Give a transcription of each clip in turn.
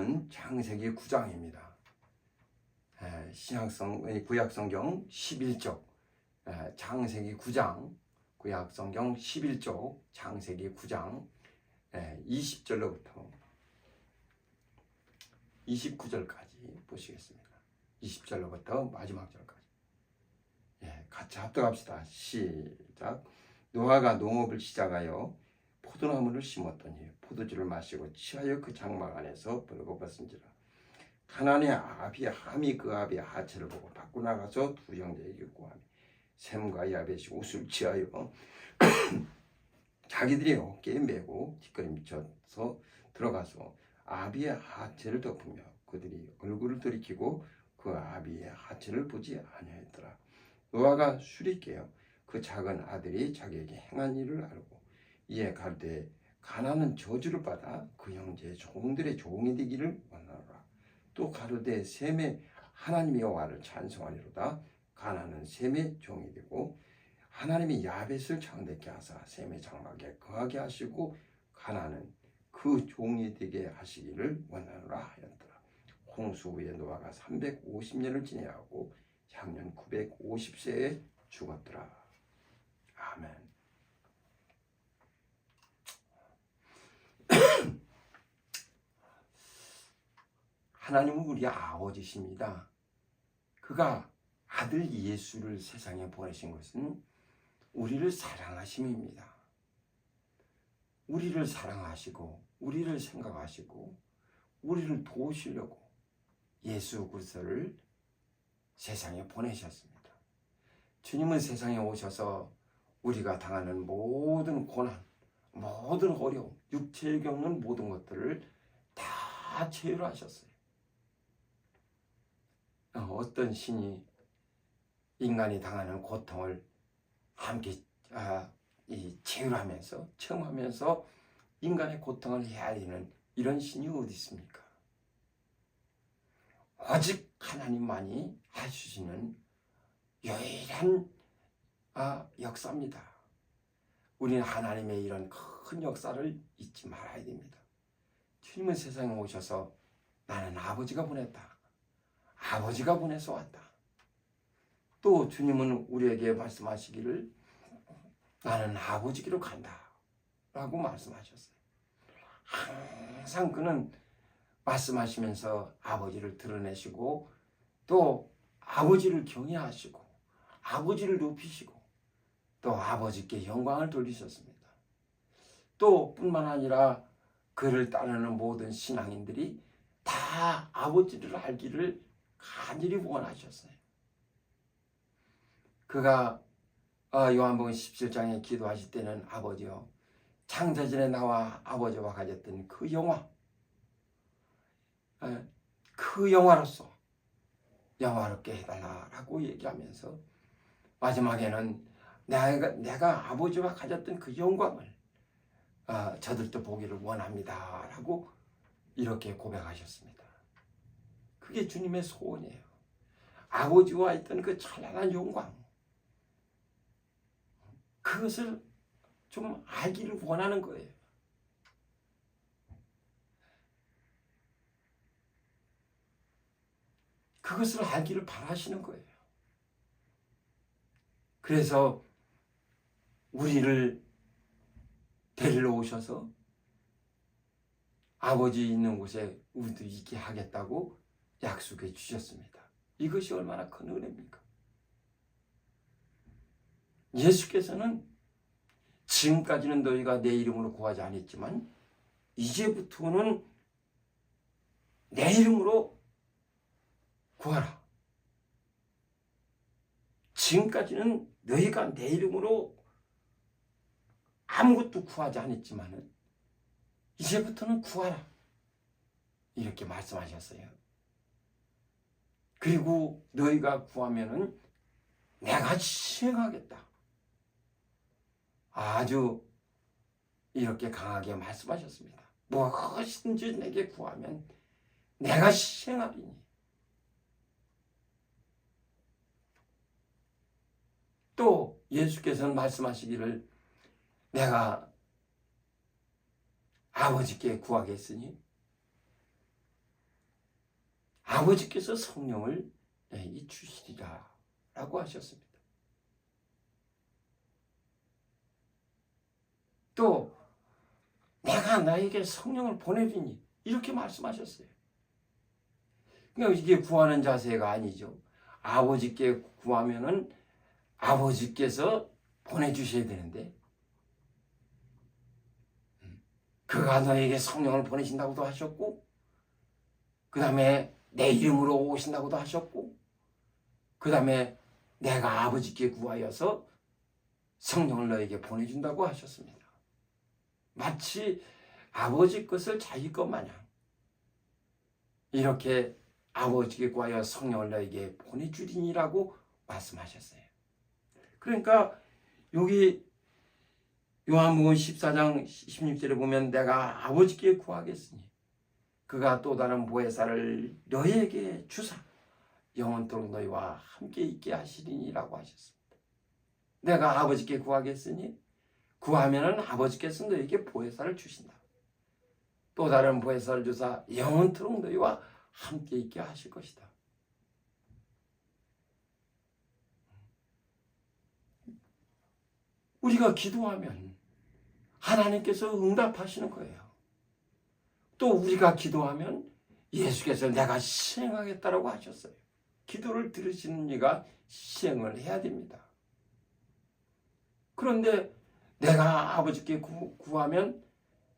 본문은 창세기 9장입니다. 구약성경 11쪽, 창세기 9장, 구약성경 11쪽, 창세기 9장 20절로부터 29절까지 보시겠습니다. 20절로부터 마지막 절까지. 같이 합독합시다. 시작. 노아가 농업을 시작하여 포도나무를 심었더니 포도주를 마시고 취하여 그 장막 안에서 벌거벗은지라. 가나안의 아비 함이 그 아비 하체를 보고 밖으로 나가서 두 형제에게 구하니 셈과 야벳이 옷을 취하여 자기들이 어깨에 메고 뒷걸음쳐서 들어가서 아비의 하체를 덮으며 그들이 얼굴을 돌이키고 그 아비의 하체를 보지 아니하였더라. 노아가 술이 깨어 그 작은 아들이 자기에게 행한 일을 알고 이에 가로되 가나안은 저주를 받아 그 형제의 종들의 종이 되기를 원하노라. 또 가로되 셈의 하나님 여호와를 찬송하리로다. 가나안은 셈의 종이 되고 하나님이 야벳을 창대케 하사 셈의 장막에 거하게 하시고 가나안은 그 종이 되게 하시기를 원하노라 하였더라. 홍수 후에 노아가 350년을 지내하고 향년 950세에 죽었더라. 아멘. 하나님은 우리 아버지십니다. 그가 아들 예수를 세상에 보내신 것은 우리를 사랑하심입니다. 우리를 사랑하시고 우리를 생각하시고 우리를 도우시려고 예수 그리스도를 세상에 보내셨습니다. 주님은 세상에 오셔서 우리가 당하는 모든 고난, 모든 어려움, 육체에 겪는 모든 것들을 다 체휼하셨어요. 어떤 신이 인간이 당하는 고통을 함께 체휼하면서 체험하면서 인간의 고통을 헤아리는 이런 신이 어디 있습니까? 오직 하나님만이 하시는 유일한 역사입니다. 우리는 하나님의 이런 큰 역사를 잊지 말아야 됩니다. 주님은 세상에 오셔서 나는 아버지가 보냈다. 아버지가 보내서 왔다. 또 주님은 우리에게 말씀하시기를 나는 아버지께로 간다 라고 말씀하셨어요. 항상 그는 말씀하시면서 아버지를 드러내시고 또 아버지를 경외하시고 아버지를 높이시고 또 아버지께 영광을 돌리셨습니다. 또 뿐만 아니라 그를 따르는 모든 신앙인들이 다 아버지를 알기를 간절히 원하셨어요. 그가 요한복음 17장에 기도하실 때는 아버지여 창세전에 나와 아버지와 가졌던 그 영화, 그 영화로서 영화롭게 해달라라고 얘기하면서 마지막에는 내가 아버지와 가졌던 그 영광을 저들도 보기를 원합니다라고 이렇게 고백하셨습니다. 그게 주님의 소원이에요. 아버지와 있던 그 찬란한 영광, 그것을 좀 알기를 원하는 거예요. 그것을 알기를 바라시는 거예요. 그래서 우리를 데리러 오셔서 아버지 있는 곳에 우리도 있게 하겠다고 약속해 주셨습니다. 이것이 얼마나 큰 은혜입니까? 예수께서는 지금까지는 너희가 내 이름으로 구하지 않았지만 이제부터는 내 이름으로 구하라. 지금까지는 너희가 내 이름으로 아무것도 구하지 않았지만 이제부터는 구하라. 이렇게 말씀하셨어요. 그리고 너희가 구하면은 내가 시행하겠다. 아주 이렇게 강하게 말씀하셨습니다. 무엇이든지 내게 구하면 내가 시행하리니. 또 예수께서는 말씀하시기를 내가 아버지께 구하겠으니 아버지께서 성령을 내게 주시리라 라고 하셨습니다. 또 내가 나에게 성령을 보내주니 이렇게 말씀하셨어요. 그러니까 이게 구하는 자세가 아니죠. 아버지께 구하면은 아버지께서 보내주셔야 되는데 그가 너에게 성령을 보내신다고도 하셨고 그 다음에 내 이름으로 오신다고도 하셨고 그 다음에 내가 아버지께 구하여서 성령을 너에게 보내준다고 하셨습니다. 마치 아버지 것을 자기 것 마냥 이렇게 아버지께 구하여 성령을 너에게 보내주리니라고 말씀하셨어요. 그러니까 여기 요한복음 14장 16절에 보면 내가 아버지께 구하겠으니 그가 또 다른 보혜사를 너에게 주사 영원토록 너희와 함께 있게 하시리니라고 하셨습니다. 내가 아버지께 구하겠으니 구하면은 아버지께서 너에게 보혜사를 주신다. 또 다른 보혜사를 주사 영원토록 너희와 함께 있게 하실 것이다. 우리가 기도하면 하나님께서 응답하시는 거예요. 또 우리가 기도하면 예수께서 내가 시행하겠다라고 하셨어요. 기도를 들으시는 이가 시행을 해야 됩니다. 그런데 내가 아버지께 구하면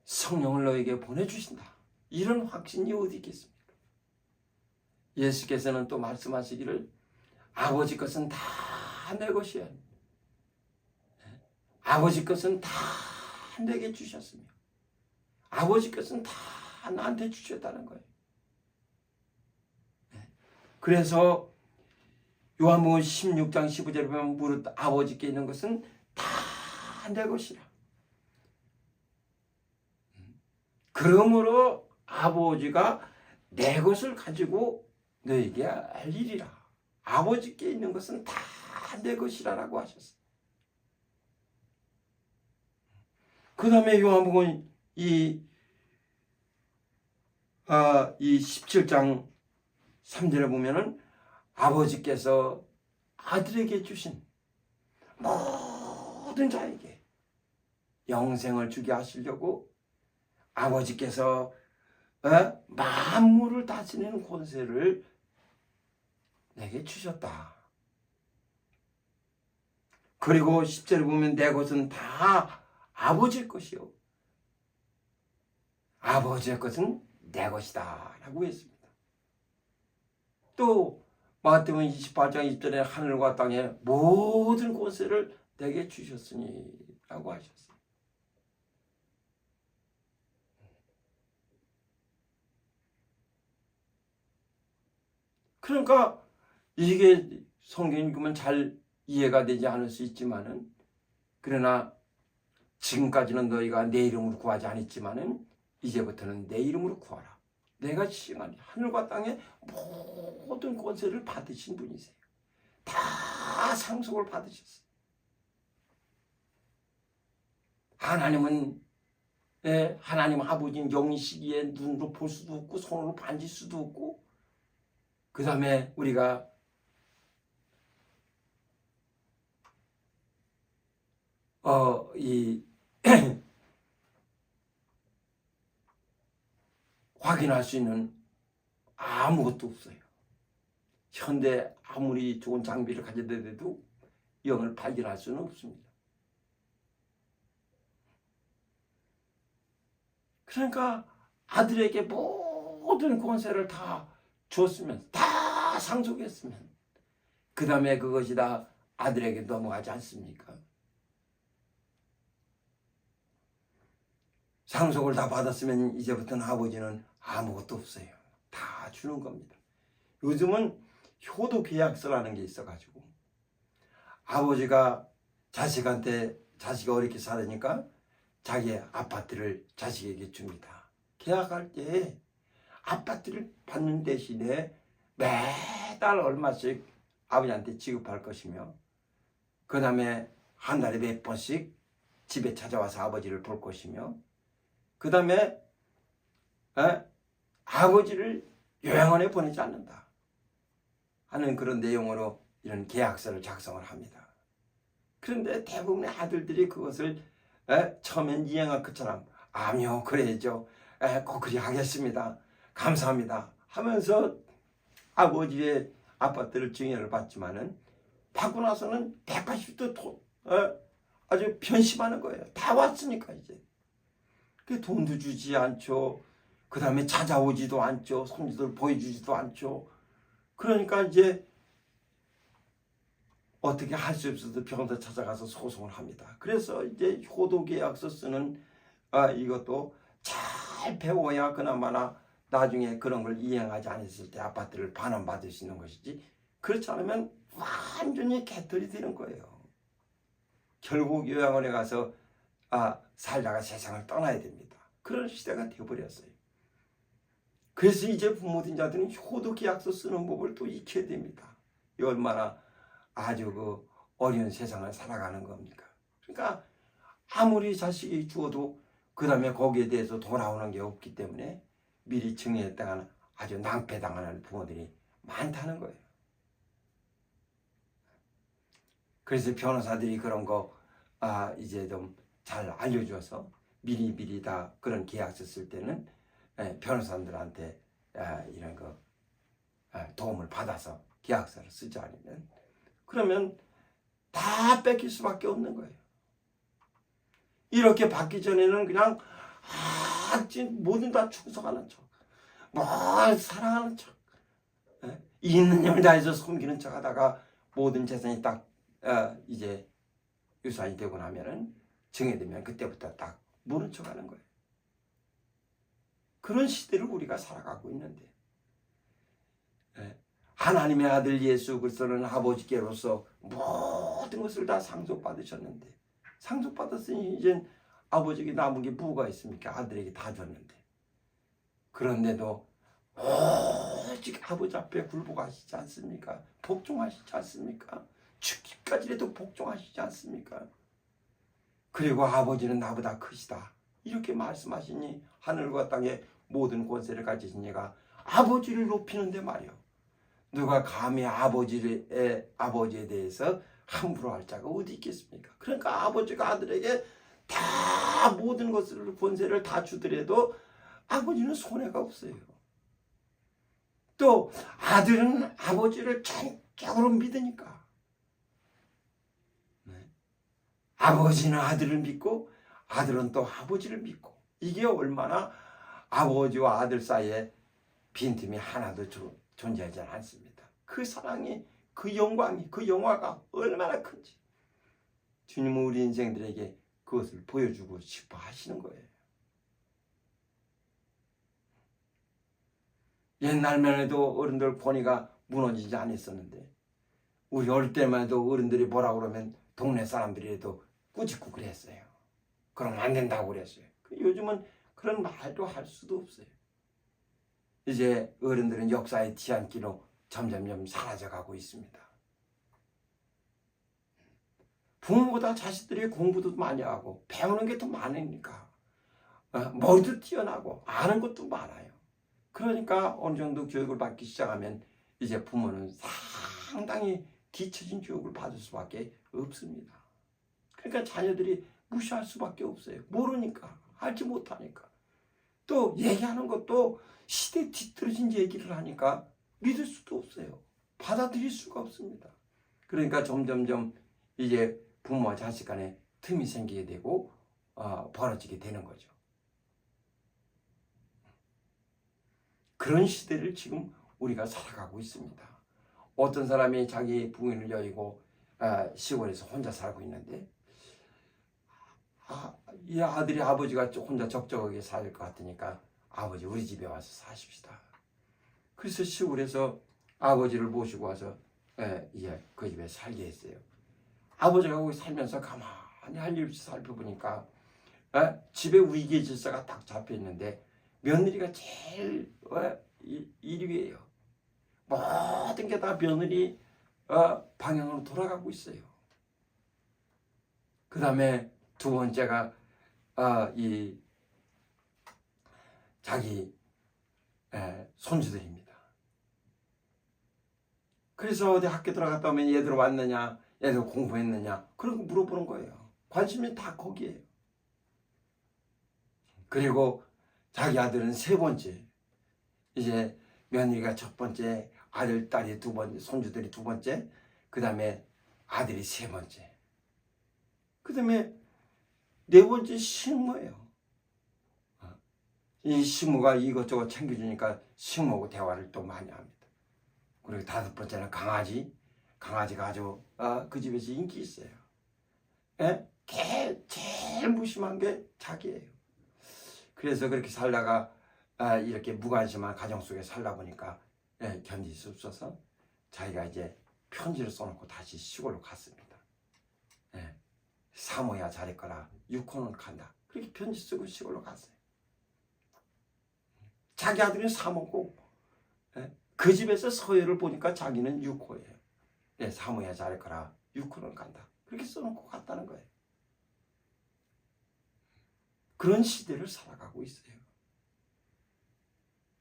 성령을 너에게 보내주신다. 이런 확신이 어디 있겠습니까? 예수께서는 또 말씀하시기를 아버지 것은 다 내 것이야. 아버지 것은 다 내게 주셨으며 아버지 것은 다 나한테 주셨다는 거예요. 그래서 요한복음 16장 15절에 보면 무릇 아버지께 있는 것은 다 내 것이라. 그러므로 아버지가 내 것을 가지고 너에게 알리리라. 아버지께 있는 것은 다 내 것이라라고 하셨어요. 그 다음에 요한복음 이 17장 3절에 보면은 아버지께서 아들에게 주신 모든 자에게 영생을 주게 하시려고 아버지께서 만물을 다스리는 권세를 내게 주셨다. 그리고 10절에 보면 내 것은 다 아버지의 것이요 아버지의 것은 내 것이다 라고 했습니다. 또 마태복음 28장 20절에 하늘과 땅의 모든 권세를 내게 주셨으니 라고 하셨어요. 그러니까 이게 성경 읽으면 잘 이해가 되지 않을 수 있지만은 그러나 지금까지는 너희가 내 이름으로 구하지 않았지만은 이제부터는 내 이름으로 구하라. 내가 시행하니 하늘과 땅의 모든 권세를 받으신 분이세요. 다 상속을 받으셨어요. 하나님은 하나님 아버지는 영이시기에 눈으로 볼 수도 없고 손으로 만질 수도 없고 그 다음에 우리가 확인할 수 있는 아무것도 없어요. 현대 아무리 좋은 장비를 가져다도 영을 발견할 수는 없습니다. 그러니까 아들에게 모든 권세를 다 줬으면 다 상속했으면 그 다음에 그것이 다 아들에게 넘어가지 않습니까? 상속을 다 받았으면 이제부터는 아버지는 아무것도 없어요. 다 주는 겁니다. 요즘은 효도 계약서라는 게 있어가지고 아버지가 자식한테 자식이 어렵게 살으니까 자기 아파트를 자식에게 줍니다. 계약할 때 아파트를 받는 대신에 매달 얼마씩 아버지한테 지급할 것이며 그 다음에 한 달에 몇 번씩 집에 찾아와서 아버지를 볼 것이며 그 다음에 아버지를 요양원에 보내지 않는다 하는 그런 내용으로 이런 계약서를 작성을 합니다. 그런데 대부분의 아들들이 그것을 처음엔 이행할 것처럼 아니요 그래야죠, 꼭 그리 하겠습니다, 감사합니다 하면서 아버지의 아파트를 증여를 받지만은 받고 나서는 180도 아주 변심하는 거예요. 다 왔으니까 이제 그 돈도 주지 않죠. 그 다음에 찾아오지도 않죠. 손주들 보여주지도 않죠. 그러니까 이제 어떻게 할 수 없어서 병원에 찾아가서 소송을 합니다. 그래서 이제 효도계약서 쓰는 이것도 잘 배워야 그나마나 나중에 그런 걸 이행하지 않았을 때 아파트를 반환받을 수 있는 것이지, 그렇지 않으면 완전히 개털이 되는 거예요. 결국 요양원에 가서 살다가 세상을 떠나야 됩니다. 그런 시대가 되어버렸어요. 그래서 이제 부모된 자들은 효도계약서 쓰는 법을 또 익혀야 됩니다. 이 얼마나 아주 그 어려운 세상을 살아가는 겁니까? 그러니까 아무리 자식이 죽어도 그 다음에 거기에 대해서 돌아오는 게 없기 때문에 미리 증여했다가 아주 낭패당하는 부모들이 많다는 거예요. 그래서 변호사들이 그런 거 이제 좀 잘 알려줘서 미리 다 그런 계약서 쓸 때는 변호사들한테 이런 거 도움을 받아서 계약서를 쓰지 않으면 그러면 다 뺏길 수밖에 없는 거예요. 이렇게 받기 전에는 그냥 뭐든 다 충성하는 척, 사랑하는 척, 있는 힘을 다해서 섬기는 척 하다가 모든 재산이 딱 이제 유산이 되고 나면은 증여되면 그때부터 딱 모른 척 하는 거예요. 그런 시대를 우리가 살아가고 있는데, 하나님의 아들 예수 그리스도는 아버지께로서 모든 것을 다 상속받으셨는데, 상속받았으니 이제 아버지에게 남은 게 뭐가 있습니까? 아들에게 다 줬는데. 그런데도 오직 아버지 앞에 굴복하시지 않습니까? 복종하시지 않습니까? 죽기까지라도 복종하시지 않습니까? 그리고 아버지는 나보다 크시다 이렇게 말씀하시니 하늘과 땅의 모든 권세를 가지신 이가 아버지를 높이는데 말이요, 누가 감히 아버지에 대해서 함부로 할 자가 어디 있겠습니까? 그러니까 아버지가 아들에게 다 모든 것을 권세를 다 주더라도 아버지는 손해가 없어요. 또 아들은 아버지를 전적으로 믿으니까, 아버지는 아들을 믿고 아들은 또 아버지를 믿고, 이게 얼마나 아버지와 아들 사이에 빈틈이 하나도 존재하지 않습니다. 그 사랑이, 그 영광이, 그 영화가 얼마나 큰지 주님은 우리 인생들에게 그것을 보여주고 싶어 하시는 거예요. 옛날만 해도 어른들 권위가 무너지지 않았었는데, 우리 어릴 때만 해도 어른들이 뭐라 그러면 동네 사람들이라도 꾸짖고 그랬어요. 그러면 안 된다고 그랬어요. 요즘은 그런 말도 할 수도 없어요. 이제 어른들은 역사의 뒤안길로 점점점 사라져가고 있습니다. 부모보다 자식들이 공부도 많이 하고 배우는 게 더 많으니까 머리도 뛰어나고 아는 것도 많아요. 그러니까 어느 정도 교육을 받기 시작하면 이제 부모는 상당히 뒤처진 교육을 받을 수밖에 없습니다. 그러니까 자녀들이 무시할 수밖에 없어요. 모르니까, 알지 못하니까. 또 얘기하는 것도 시대 뒤떨어진 얘기를 하니까 믿을 수도 없어요. 받아들일 수가 없습니다. 그러니까 점점점 이제 부모와 자식 간에 틈이 생기게 되고 벌어지게 되는 거죠. 그런 시대를 지금 우리가 살아가고 있습니다. 어떤 사람이 자기 부인을 여의고 시골에서 혼자 살고 있는데 이 아들이 아버지가 혼자 적적하게 살 것 같으니까 아버지 우리 집에 와서 사십시다. 그래서 시골에서 아버지를 모시고 와서 이제 그 집에 살게 했어요. 아버지가 거기 살면서 가만히 할 일 없이 살펴보니까 집에 위계 질서가 딱 잡혀 있는데 며느리가 제일 1위예요. 모든 게 다 며느리 방향으로 돌아가고 있어요. 그 다음에 두 번째가 이 자기 손주들입니다. 그래서 어디 학교 들어갔다 오면 얘들 왔느냐, 얘들 공부했느냐, 그런 거 물어보는 거예요. 관심이 다 거기에요. 그리고 자기 아들은 세 번째, 이제 며느리가 첫 번째, 아들, 딸이 두 번째, 손주들이 두 번째, 그 다음에 아들이 세 번째, 그 다음에 네 번째 식모예요. 이 식모가 이것저것 챙겨주니까 식모하고 대화를 또 많이 합니다. 그리고 다섯 번째는 강아지. 강아지가 아주 그 집에서 인기 있어요. 예? 제일 무심한 게 자기예요. 그래서 그렇게 살다가 이렇게 무관심한 가정 속에 살다 보니까 견딜 수 없어서 자기가 이제 편지를 써놓고 다시 시골로 갔습니다. 사모야 잘했거라, 6호는 간다. 그렇게 편지 쓰고 시골로 갔어요. 자기 아들은 사모고 그 집에서 서열을 보니까 자기는 6호예요. 사모야 잘했거라, 6호는 간다. 그렇게 써놓고 갔다는 거예요. 그런 시대를 살아가고 있어요.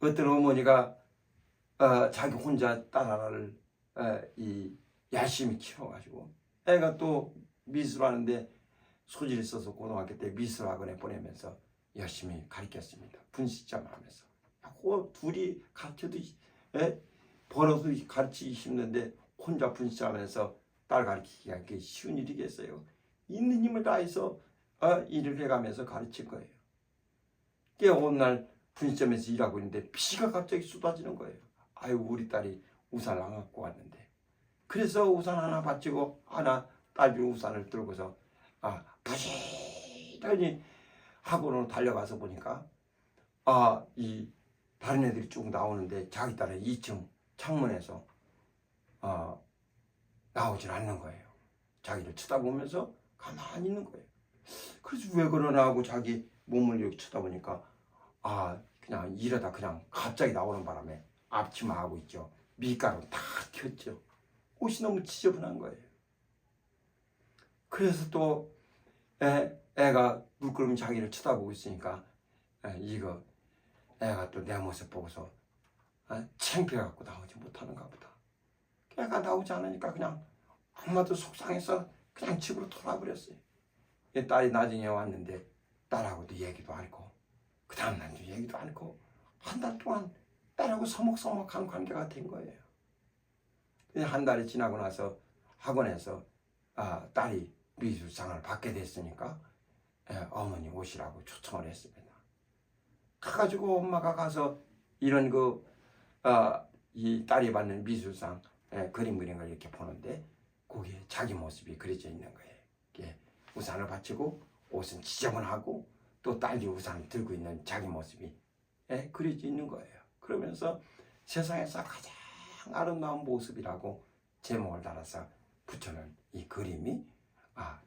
어떤 어머니가 자기 혼자 딸 하나를 열심히 키워가지고 애가 또 미술하는데 소질이 있어서 고등학교 때 미술학원에 보내면서 열심히 가르쳤습니다. 분식점 하면서. 둘이 가르쳐도 벌어도 가르치기 힘든데 혼자 분식점 하면서 딸 가르치기가 그게 쉬운 일이겠어요. 있는 힘을 다해서 일을 해가면서 가르칠 거예요. 그게 어느 날 분식점에서 일하고 있는데 비가 갑자기 쏟아지는 거예요. 아유, 우리 딸이 우산을 안 갖고 왔는데. 그래서 우산 하나 받치고 딸비 우산을 들고서 부지런히 학원으로 달려가서 보니까 이 다른 애들이 쭉 나오는데 자기 딸은 2층 창문에서 나오질 않는 거예요. 자기를 쳐다보면서 가만히 있는 거예요. 그래서 왜 그러나 하고 자기 몸을 이렇게 쳐다보니까 그냥 이러다 그냥 갑자기 나오는 바람에 앞치마하고 있죠. 밀가루 다 튀었죠. 옷이 너무 지저분한 거예요. 그래서 또 애가 물끄러미 자기를 쳐다보고 있으니까 애가 또 내 모습 보고서 창피해갖고 나오지 못하는가 보다. 애가 나오지 않으니까 그냥 엄마도 속상해서 그냥 집으로 돌아버렸어요. 딸이 나중에 왔는데 딸하고도 얘기도 않고 그 다음 날도 얘기도 않고 한 달 동안 딸하고 서먹서먹한 관계가 된 거예요. 한 달이 지나고 나서 학원에서 딸이 미술상을 받게 됐으니까 어머니 오시라고 초청을 했습니다. 가가지고 엄마가 가서 이런 이 딸이 받는 미술상 그림 그린 걸 이렇게 보는데 거기에 자기 모습이 그려져 있는 거예요. 우산을 받치고 옷은 지저분하고 또 딸이 우산을 들고 있는 자기 모습이 그려져 있는 거예요. 그러면서 세상에서 가장 아름다운 모습이라고 제목을 달아서 붙여놓은 이 그림이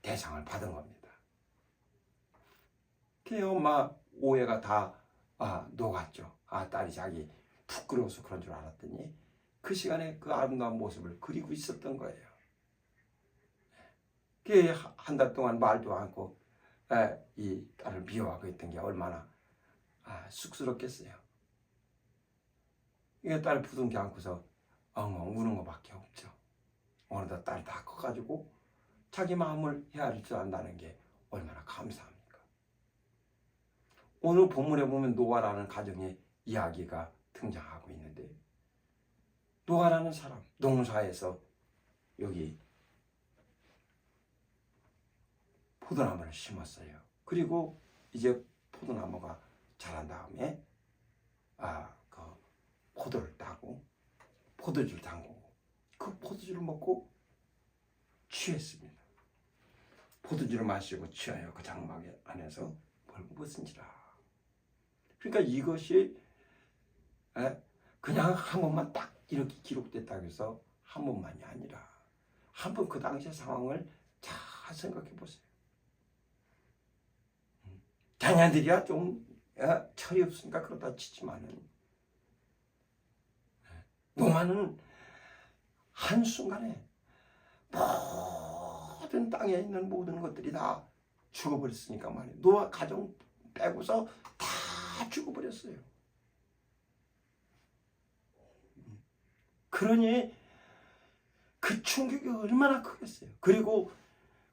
대상을 받은 겁니다. 그 엄마 오해가 다 녹았죠. 딸이 자기 부끄러워서 그런 줄 알았더니 그 시간에 그 아름다운 모습을 그리고 있었던 거예요. 그 한 달 동안 말도 않고 이 딸을 미워하고 있던 게 얼마나 쑥스럽겠어요. 이게 딸을 부둥켜 안고서 엉엉 우는 것밖에 없죠. 어느덧 딸이 다 커가지고 자기 마음을 헤아릴 줄 안다는 게 얼마나 감사합니까? 오늘 본문에 보면 노아라는 가정의 이야기가 등장하고 있는데 노아라는 사람, 농사에서 여기 포도나무를 심었어요. 그리고 이제 포도나무가 자란 다음에 그 포도를 따고 포도주를 담그고 그 포도주를 먹고 취했습니다. 포도주를 마시고 취하여 그 장막 안에서 벌거벗은지라. 그러니까 이것이 그냥 한 번만 딱 이렇게 기록됐다고 해서 한 번만이 아니라 한 번 그 당시의 상황을 잘 생각해 보세요. 자녀들이야 좀 철이 없으니까 그러다 치지만은 노아는 한순간에 모든 땅에 있는 모든 것들이 다 죽어버렸으니까 말이에요. 노아 가정 빼고서 다 죽어버렸어요. 그러니 그 충격이 얼마나 크겠어요. 그리고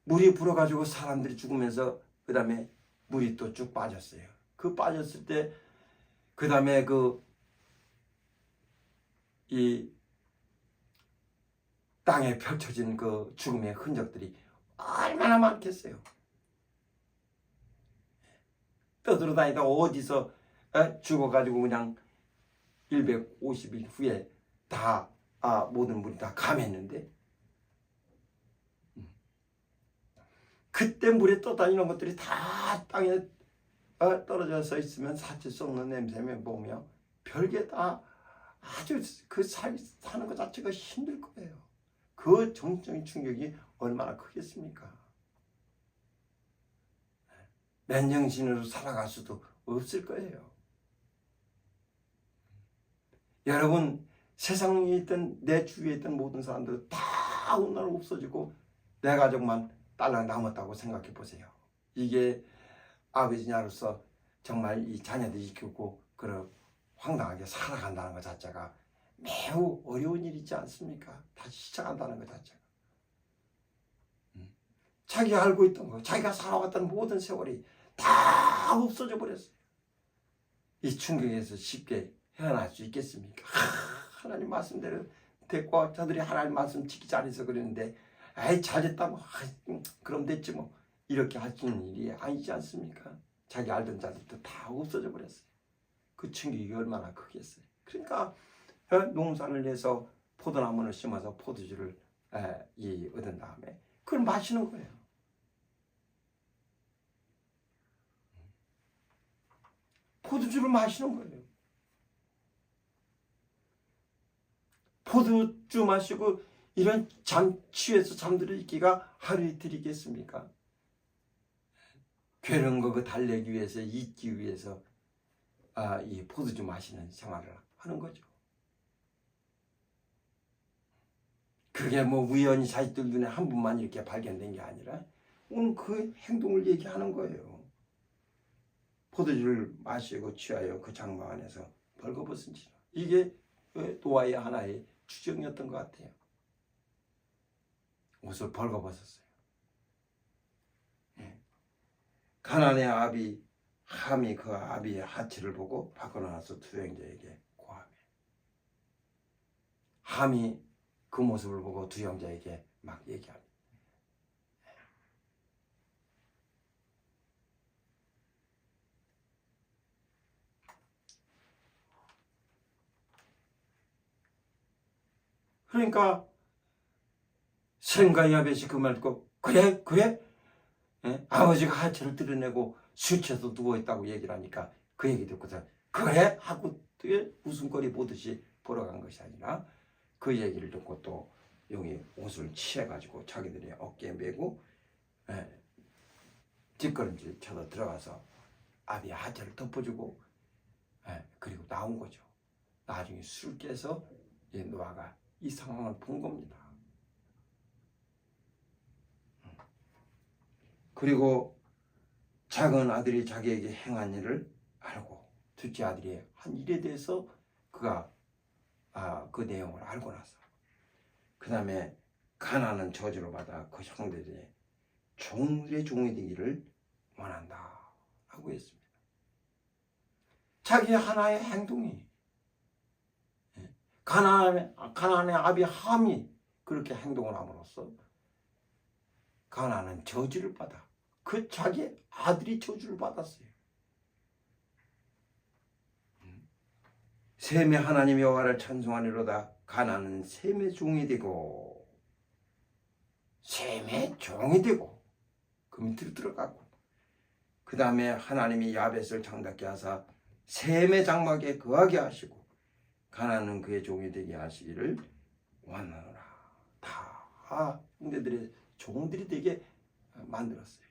물이 불어가지고 사람들이 죽으면서 그 다음에 물이 또 쭉 빠졌어요. 그 빠졌을 때 그 다음에 이 땅에 펼쳐진 그 죽음의 흔적들이 얼마나 많겠어요. 떠들어다니다 어디서 죽어가지고 그냥 150일 후에 다 모든 물이 다 감했는데, 그때 물에 떠다니는 것들이 다 땅에 떨어져서 있으면 사칠 수 없는 냄새며 보며 별게 다 아주 그 사는 것 자체가 힘들 거예요. 그 정신적인 충격이 얼마나 크겠습니까? 맨정신으로 살아갈 수도 없을 거예요. 여러분, 세상에 있던 내 주위에 있던 모든 사람들 다 오늘 없어지고 내 가족만 딸랑 남았다고 생각해 보세요. 이게 아버지냐로서 정말 이 자녀들이 키우고 그런 황당하게 살아간다는 것 자체가 매우 어려운 일이지 않습니까? 다시 시작한다는 것 자체가. 자기가 알고 있던 거, 자기가 살아왔던 모든 세월이 다 없어져 버렸어요. 이 충격에서 쉽게 헤어날 수 있겠습니까? 하나님 말씀대로 됐고 저들이 하나님 말씀 지키지 않아서 그랬는데 아이 잘했다 뭐 그럼 됐지 뭐 이렇게 하시는 일이 아니지 않습니까? 자기 알던 자들도 다 없어져 버렸어요. 그 충격이 얼마나 크겠어요. 그러니까 농사를 내서 포도나무를 심어서 포도주를 얻은 다음에 그걸 마시는 거예요. 포도주를 마시는 거예요. 포도주 마시고 이런 취해서 잠들어 있기가 하루 이틀이겠습니까? 괴로운 거 달래기 위해서, 잊기 위해서 이 포도주 마시는 생활을 하는 거죠. 그게 뭐 우연히 자식들 눈에 한 번만 이렇게 발견된 게 아니라 오늘 그 행동을 얘기하는 거예요. 포도주를 마시고 취하여 그 장막 안에서 벌거벗은지라. 이게 노아의 하나의 주정이었던 것 같아요. 옷을 벌거벗었어요. 가나안의 아비 함이 그 아비의 하체를 보고 밖으로 나와서 두 형제에게 고하며, 함이 그 모습을 보고 두 형제에게 막 얘기합니다. 그러니까 셈과 야벳이 그 말 듣고 그래? 아버지가 하체를 드러내고 수치에서 누워있다고 얘기를 하니까 그 얘기 듣고서 그래? 하고 웃음거리 보듯이 보러 간 것이 아니라 그 얘기를 듣고 또 여기 옷을 취해가지고 자기들이 어깨에 메고 뒷걸음질 쳐서 들어가서 아비의 하체를 덮어주고 그리고 나온 거죠. 나중에 술 깨서 노아가 이 상황을 본 겁니다. 그리고 작은 아들이 자기에게 행한 일을 알고 둘째 아들이 한 일에 대해서 그가 그 내용을 알고 나서 그 다음에 가나안은 저주를 받아 그 형제들의 종들의 종이 되기를 원한다 하고 했습니다. 자기 하나의 행동이 가나안의 아비 함이 그렇게 행동을 함으로써 가나안은 저주를 받아 그 자기 아들이 저주를 받았어요. 셈의 하나님 여호와를 찬송하리로다. 가나안은 셈의 종이 되고 그 밑으로 들어가고 그 다음에 하나님이 야벳을 장답게 하사 셈의 장막에 거하게 하시고 가나안은 그의 종이 되게 하시기를 원하노라. 다 형제들의 종들이 되게 만들었어요.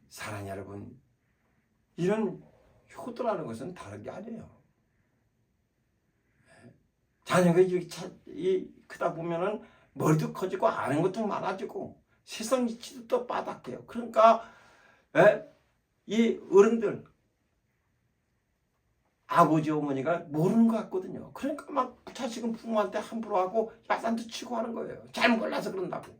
사랑하는 여러분, 이런 효도라는 것은 다른 게 아니에요. 자녀가 이렇게 크다 보면은 머리도 커지고 아는 것도 많아지고 세상 이치도 또 빠닥해요. 그러니까 이 어른들 아버지 어머니가 모르는 것 같거든요. 그러니까 막 자식은 부모한테 함부로 하고 야단도 치고 하는 거예요. 잘못 골라서 그런다고.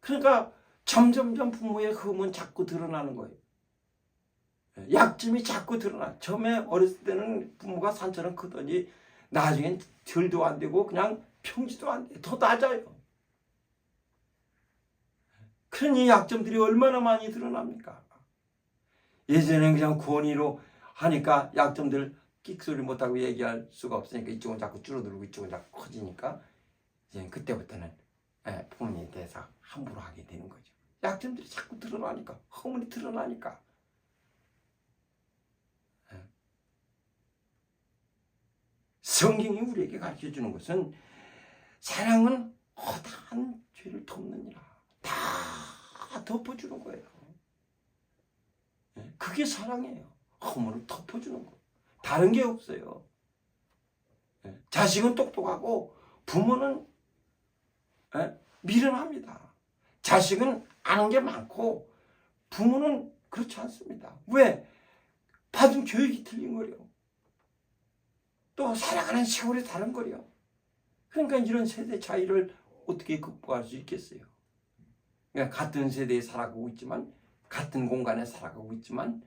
그러니까 점점점 부모의 흠은 자꾸 드러나는 거예요. 약점이 자꾸 드러나. 처음에 어렸을 때는 부모가 산처럼 크더니 나중엔 절도 안 되고 그냥 평지도 안 돼. 더 낮아요. 그러니 약점들이 얼마나 많이 드러납니까? 예전엔 그냥 권위로 하니까 약점들 끽소리 못하고 얘기할 수가 없으니까 이쪽은 자꾸 줄어들고 이쪽은 자꾸 커지니까 이제 그때부터는 부모님에 대해서 함부로 하게 되는 거죠. 약점들이 자꾸 드러나니까, 허물이 드러나니까. 성경이 우리에게 가르쳐주는 것은 사랑은 허다한 죄를 덮느니라. 다 덮어주는 거예요. 그게 사랑이에요. 허물을 덮어주는 거. 다른 게 없어요. 자식은 똑똑하고 부모는 미련합니다. 자식은 아는 게 많고 부모는 그렇지 않습니다. 왜? 받은 교육이 틀린 거래요. 또 살아가는 세월이 다른 거래요. 그러니까 이런 세대 차이를 어떻게 극복할 수 있겠어요? 그러니까 같은 세대에 살아가고 있지만 같은 공간에 살아가고 있지만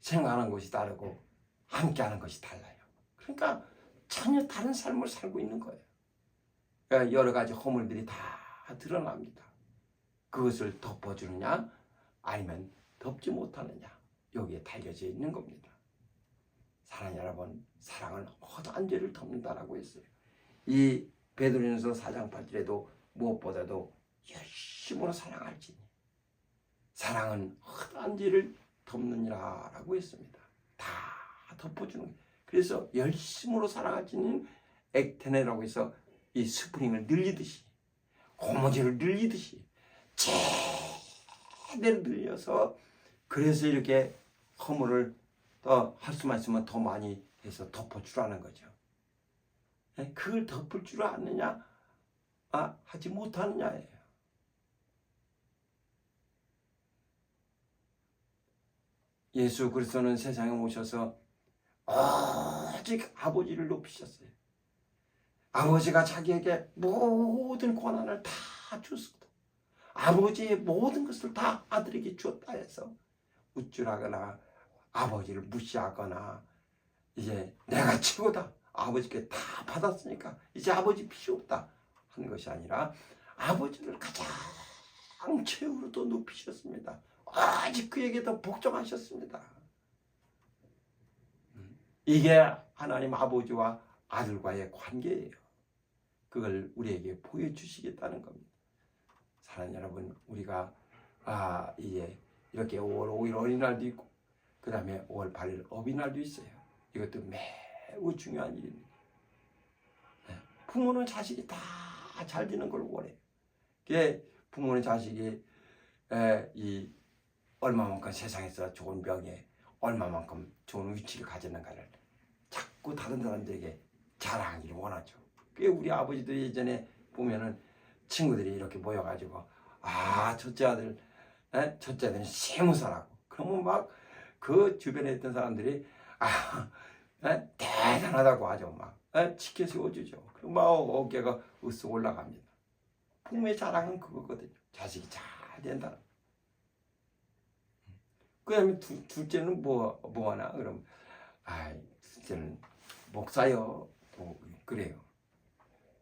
생각하는 것이 다르고 함께하는 것이 달라요. 그러니까 전혀 다른 삶을 살고 있는 거예요. 그러니까 여러 가지 허물들이 다 드러납니다. 그것을 덮어주느냐 아니면 덮지 못하느냐 여기에 달려져 있는 겁니다. 사랑하는 여러분, 사랑은 허다한 죄를 덮는다라고 했어요. 이 베드로전서 4장 8절에도 무엇보다도 열심으로 사랑할지니 사랑은 허다한 죄를 덮느니라라고 했습니다. 다 덮어주는 거예요. 그래서 열심으로 사랑할지는 액테네라고 해서 이 스프링을 늘리듯이 고무줄을 늘리듯이 제대로 늘려서 그래서 이렇게 허물을 더 할 수만 있으면 더 많이 해서 덮어주라는 거죠. 그걸 덮을 줄 아느냐 하지 못하느냐예요. 예수 그리스도는 세상에 오셔서 오직 아버지를 높이셨어요. 아버지가 자기에게 모든 권한을 다 줬습니다. 아버지의 모든 것을 다 아들에게 주었다 해서 우쭐하거나 아버지를 무시하거나 이제 내가 최고다. 아버지께 다 받았으니까 이제 아버지 필요 없다 하는 것이 아니라 아버지를 가장 최후로 높이셨습니다. 아직 그에게 더 복종하셨습니다. 이게 하나님 아버지와 아들과의 관계예요. 그걸 우리에게 보여주시겠다는 겁니다. 사랑하는 여러분, 우리가 이제 이렇게 5월 5일 어린이날도 있고 그 다음에 5월 8일 어린이날도 있어요. 이것도 매우 중요한 일입니다. 부모는 자식이 다 잘 되는 걸 원해요. 부모는 자식이 얼마만큼 세상에서 좋은 명예, 얼마만큼 좋은 위치를 가졌는가를 자꾸 다른 사람들에게 자랑하기를 원하죠. 그게 우리 아버지도 예전에 보면은 친구들이 이렇게 모여가지고 첫째 아들은 세무사라고 그러면 막 그 주변에 있던 사람들이 대단하다고 하죠. 막 치켜 세워주죠. 그럼 막 어깨가 으쓱 올라갑니다. 부모의 자랑은 그거거든요. 자식이 잘 된다. 그 다음에 둘째는 뭐 하나? 그럼 둘째는 목사요. 그래요.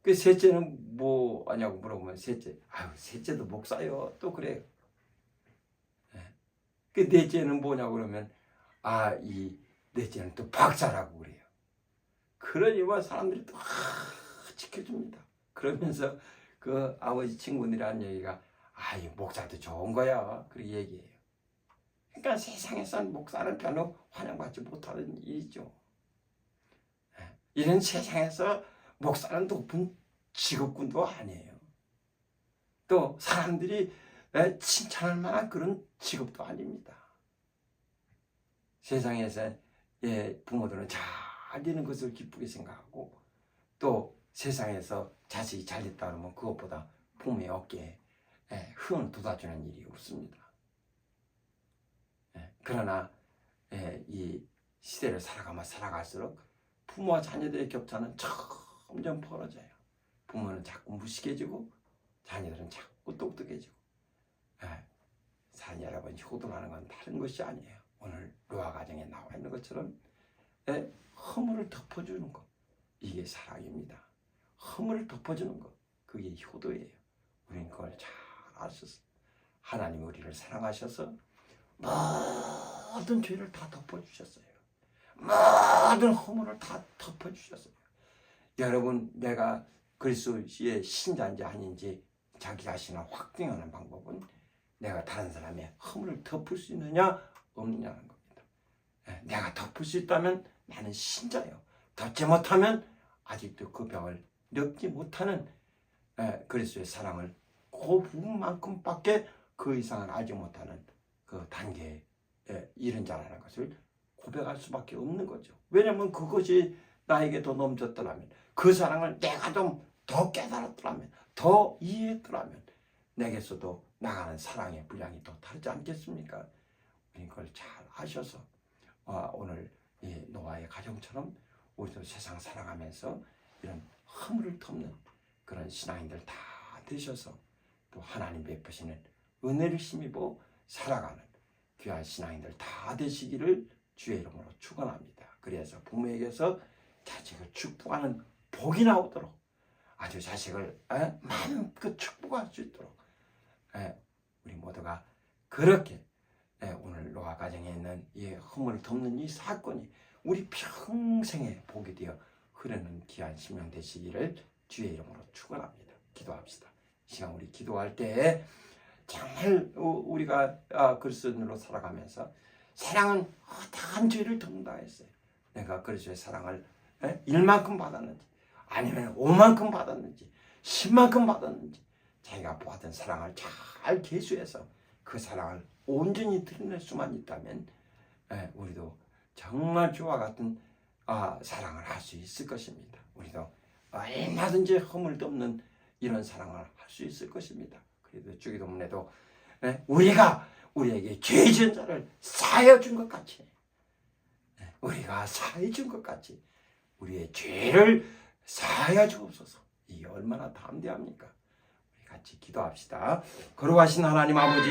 그 셋째는 뭐 하냐고 물어보면 셋째도 목사요. 또 그래요. 그 넷째는 뭐냐고 그러면 이 넷째는 또 박사라고 그래요. 그러니까 사람들이 또 지켜줍니다. 그러면서 그 아버지 친구들이 하는 얘기가 이 목사도 좋은 거야. 그렇게 얘기해요. 그러니까 세상에선 목사는 별로 환영받지 못하는 일이죠. 이런 세상에서 목사는 높은 직업군도 아니에요. 또 사람들이 칭찬할 만한 그런 직업도 아닙니다. 세상에서 부모들은 잘 되는 것을 기쁘게 생각하고 또 세상에서 자식이 잘 됐다 그러면 그것보다 부모의 어깨에 흥을 돋아주는 일이 없습니다. 그러나 이 시대를 살아갈수록 부모와 자녀들의 격차는 점점 벌어져요. 부모는 자꾸 무식해지고 자녀들은 자꾸 똑똑해지고. 사랑 여러분, 효도라는 건 다른 것이 아니에요. 오늘 노아 가정에 나와 있는 것처럼 허물을 덮어주는 것, 이게 사랑입니다. 허물을 덮어주는 것, 그게 효도예요. 우리는 그걸 잘 아셨어. 하나님이 우리를 사랑하셔서 모든 죄를 다 덮어주셨어요. 모든 허물을 다 덮어주셨어요. 여러분, 내가 그리스도의 신자인지 아닌지 자기 자신을 확증하는 방법은 내가 다른 사람의 허물을 덮을 수 있느냐 없느냐는 겁니다. 내가 덮을 수 있다면 나는 신자예요. 덮지 못하면 아직도 그 병을 늙지 못하는 그리스도의 사랑을 그 부분만큼밖에 그 이상을 알지 못하는 그 단계에 이른 자라는 것을 고백할 수밖에 없는 거죠. 왜냐하면 그것이 나에게 더 넘쳤더라면, 그 사랑을 내가 좀 더 깨달았더라면, 더 이해했더라면 내게서도 나가는 사랑의 분량이 더 다르지 않겠습니까? 우리 그걸 잘 아셔서 오늘 이 노아의 가정처럼 우리도 세상 살아가면서 이런 허물을 덮는 그런 신앙인들 다 되셔서 또 하나님 베푸시는 은혜를 힘입어 살아가는 귀한 신앙인들 다 되시기를 주의 이름으로 축원합니다. 그래서 부모에게서 자식을 축복하는 복이 나오도록, 아주 자식을 마음껏 축복할 수 있도록 우리 모두가 그렇게 오늘 노아 가정에 있는 이 허물을 덮는 이 사건이 우리 평생의 복이 되어 흐르는 귀한 심령 되시기를 주의 이름으로 축원합니다. 기도합시다. 이 시간 우리 기도할 때 정말 우리가 그리스도인으로 살아가면서 사랑은 어떠한 죄를 덮는다 했어요. 내가 그리스도의 사랑을 1만큼 받았는지, 아니면 5만큼 받았는지, 10만큼 받았는지, 자기가 받은 사랑을 잘 계수해서 그 사랑을 온전히 드러낼 수만 있다면 우리도 정말 주와 같은 사랑을 할 수 있을 것입니다. 우리도 얼마든지 허물 덮는 이런 사랑을 할 수 있을 것입니다. 그래도 주기도문에도 우리가 우리에게 죄 지은 자를 사하여 준 것 같이, 우리가 사하여 준 것 같이 우리의 죄를 사하여 주옵소서. 이게 얼마나 담대합니까? 우리 같이 기도합시다. 거룩하신 하나님 아버지,